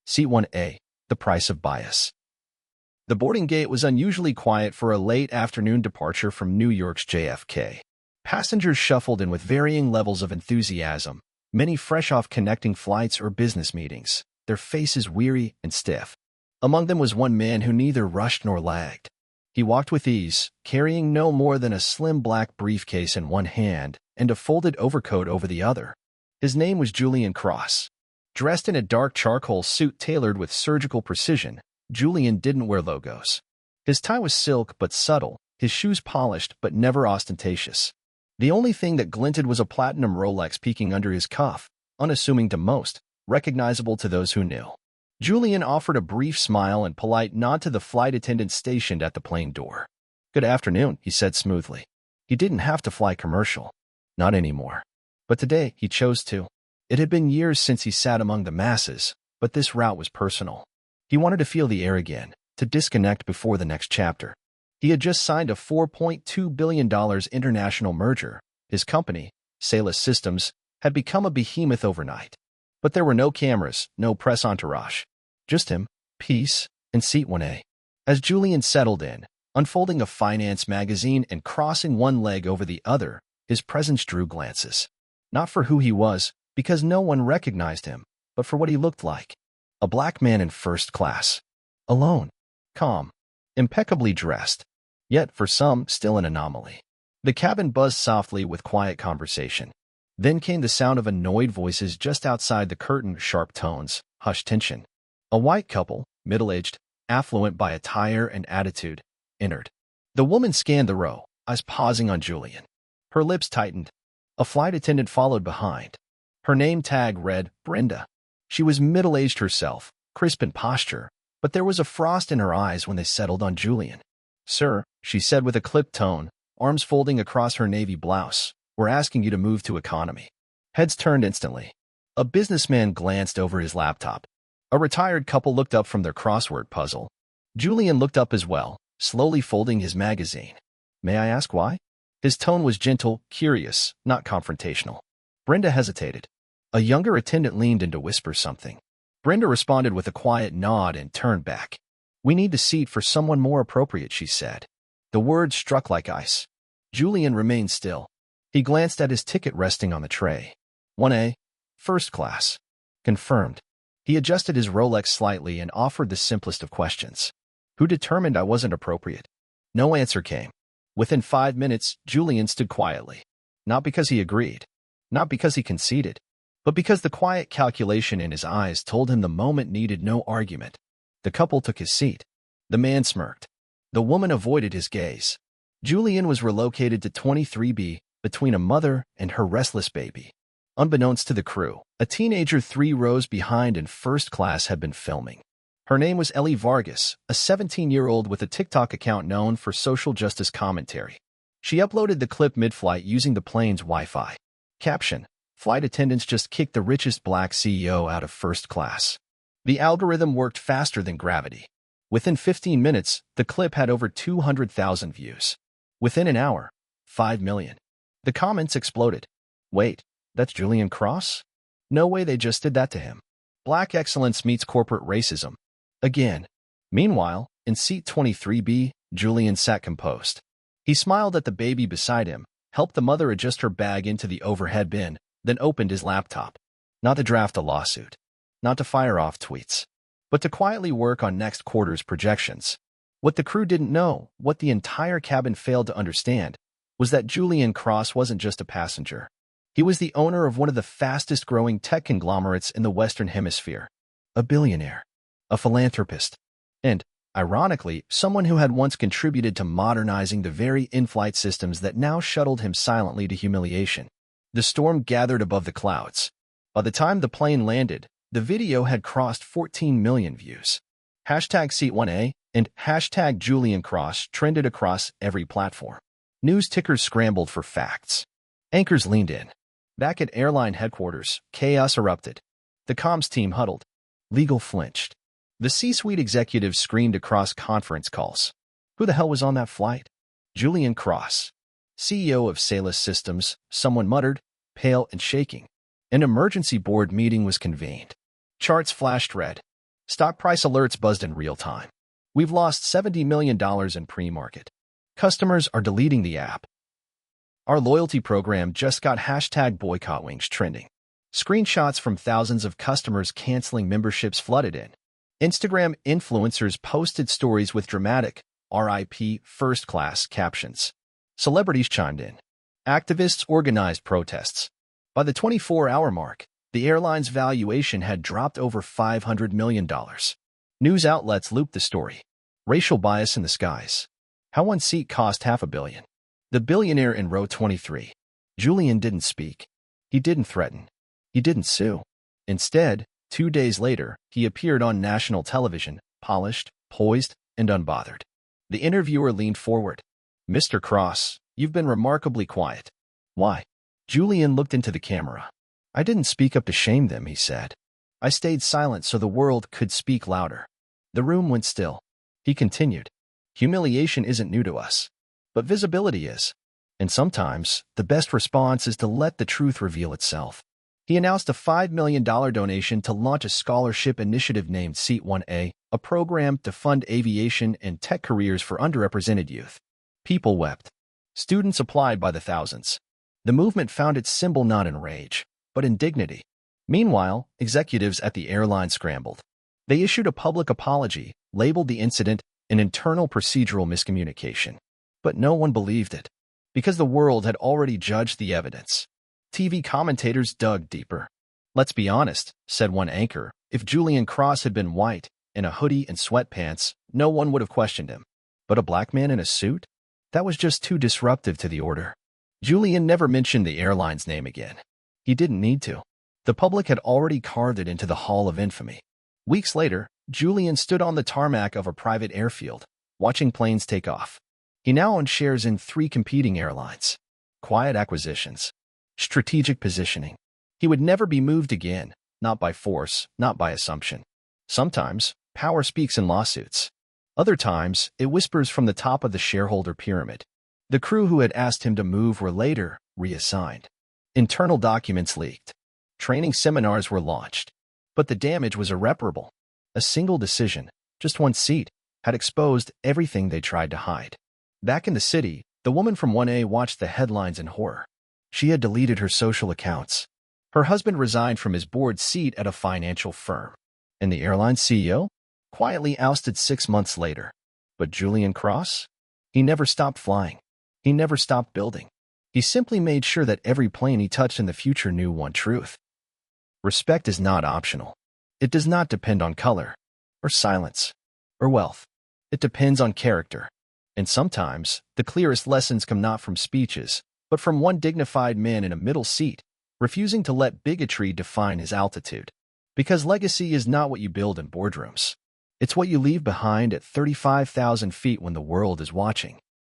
Seat 1A, the price of bias. The boarding gate was unusually quiet for a late afternoon departure from New York's JFK. Passengers shuffled in with varying levels of enthusiasm, many fresh off connecting flights or business meetings, their faces weary and stiff. Among them was one man who neither rushed nor lagged. He walked with ease, carrying no more than a slim black briefcase in one hand and a folded overcoat over the other. His name was Julian Cross. Dressed in a dark charcoal suit tailored with surgical precision, Julian didn't wear logos. His tie was silk but subtle, his shoes polished but never ostentatious. The only thing that glinted was a platinum Rolex peeking under his cuff, unassuming to most, recognizable to those who knew. Julian offered a brief smile and polite nod to the flight attendant stationed at the plane door. "Good afternoon," he said smoothly. He didn't have to fly commercial. Not anymore. But today, he chose to. It had been years since he sat among the masses, but this route was personal. He wanted to feel the air again, to disconnect before the next chapter. He had just signed a $4.2 billion international merger. His company, Salus Systems, had become a behemoth overnight. But there were no cameras, no press entourage. Just him, peace, and Seat 1A. As Julian settled in, unfolding a finance magazine and crossing one leg over the other, his presence drew glances. Not for who he was, because no one recognized him, but for what he looked like. A black man in first class. Alone. Calm. Impeccably dressed. Yet, for some, still an anomaly. The cabin buzzed softly with quiet conversation. Then came the sound of annoyed voices just outside the curtain, sharp tones, hushed tension. A white couple, middle-aged, affluent by attire and attitude, entered. The woman scanned the row, eyes pausing on Julian. Her lips tightened. A flight attendant followed behind. Her name tag read Brenda. She was middle-aged herself, crisp in posture, but there was a frost in her eyes when they settled on Julian. "Sir," she said with a clipped tone, arms folding across her navy blouse, "we're asking you to move to economy." Heads turned instantly. A businessman glanced over his laptop. A retired couple looked up from their crossword puzzle. Julian looked up as well, slowly folding his magazine. "May I ask why?" His tone was gentle, curious, not confrontational. Brenda hesitated. A younger attendant leaned in to whisper something. Brenda responded with a quiet nod and turned back. "We need a seat for someone more appropriate," she said. The words struck like ice. Julian remained still. He glanced at his ticket resting on the tray. 1A, first class. Confirmed. He adjusted his Rolex slightly and offered the simplest of questions. "Who determined I wasn't appropriate?" No answer came. Within 5 minutes, Julian stood quietly. Not because he agreed. Not because he conceded. But because the quiet calculation in his eyes told him the moment needed no argument. The couple took his seat. The man smirked. The woman avoided his gaze. Julian was relocated to 23B, between a mother and her restless baby. Unbeknownst to the crew, a teenager 3 rows behind in first class had been filming. Her name was Ellie Vargas, a 17-year-old with a TikTok account known for social justice commentary. She uploaded the clip mid-flight using the plane's Wi-Fi. Caption: "Flight attendants just kicked the richest black CEO out of first class." The algorithm worked faster than gravity. Within 15 minutes, the clip had over 200,000 views. Within an hour, 5 million. The comments exploded. "Wait, that's Julian Cross? No way they just did that to him. Black excellence meets corporate racism. Again." Meanwhile, in seat 23B, Julian sat composed. He smiled at the baby beside him, helped the mother adjust her bag into the overhead bin, then opened his laptop. Not to draft a lawsuit. Not to fire off tweets. But to quietly work on next quarter's projections. What the crew didn't know, what the entire cabin failed to understand, was that Julian Cross wasn't just a passenger. He was the owner of one of the fastest-growing tech conglomerates in the Western Hemisphere. A billionaire. A philanthropist. And, ironically, someone who had once contributed to modernizing the very in-flight systems that now shuttled him silently to humiliation. The storm gathered above the clouds. By the time the plane landed, the video had crossed 14 million views. Hashtag Seat1A and hashtag Julian Cross trended across every platform. News tickers scrambled for facts. Anchors leaned in. Back at airline headquarters, chaos erupted. The comms team huddled. Legal flinched. The C-suite executives screamed across conference calls. Who the hell was on that flight? Julian Cross, CEO of Salus Systems, someone muttered, pale and shaking. An emergency board meeting was convened. Charts flashed red. Stock price alerts buzzed in real time. We've lost $70 million in pre-market. Customers are deleting the app. Our loyalty program just got hashtag boycott wings trending. Screenshots from thousands of customers canceling memberships flooded in. Instagram influencers posted stories with dramatic RIP first class captions. Celebrities chimed in. Activists organized protests. By the 24-hour mark, the airline's valuation had dropped over $500 million. News outlets looped the story. Racial bias in the skies. How one seat cost $500 million. The billionaire in row 23. Julian didn't speak. He didn't threaten. He didn't sue. Instead, 2 days later, he appeared on national television, polished, poised, and unbothered. The interviewer leaned forward. Mr. Cross, you've been remarkably quiet. Why? Julian looked into the camera. I didn't speak up to shame them, he said. I stayed silent so the world could speak louder. The room went still. He continued. Humiliation isn't new to us, but visibility is. And sometimes, the best response is to let the truth reveal itself. He announced a $5 million donation to launch a scholarship initiative named Seat 1A, a program to fund aviation and tech careers for underrepresented youth. People wept. Students applied by the thousands. The movement found its symbol not in rage, but in dignity. Meanwhile, executives at the airline scrambled. They issued a public apology, labeled the incident an internal procedural miscommunication. But no one believed it, because the world had already judged the evidence. TV commentators dug deeper. Let's be honest, said one anchor, if Julian Cross had been white, in a hoodie and sweatpants, no one would have questioned him. But a black man in a suit? That was just too disruptive to the order. Julian never mentioned the airline's name again. He didn't need to. The public had already carved it into the Hall of Infamy. Weeks later, Julian stood on the tarmac of a private airfield, watching planes take off. He now owns shares in 3 competing airlines. Quiet acquisitions. Strategic positioning. He would never be moved again, not by force, not by assumption. Sometimes, power speaks in lawsuits. Other times, it whispers from the top of the shareholder pyramid. The crew who had asked him to move were later reassigned. Internal documents leaked. Training seminars were launched. But the damage was irreparable. A single decision, just one seat, had exposed everything they tried to hide. Back in the city, the woman from 1A watched the headlines in horror. She had deleted her social accounts. Her husband resigned from his board seat at a financial firm. And the airline CEO? Quietly ousted 6 months later. But Julian Cross? He never stopped flying. He never stopped building. He simply made sure that every plane he touched in the future knew one truth. Respect is not optional. It does not depend on color, or silence, or wealth. It depends on character. And sometimes, the clearest lessons come not from speeches, but from one dignified man in a middle seat, refusing to let bigotry define his altitude. Because legacy is not what you build in boardrooms. It's what you leave behind at 35,000 feet when the world is watching.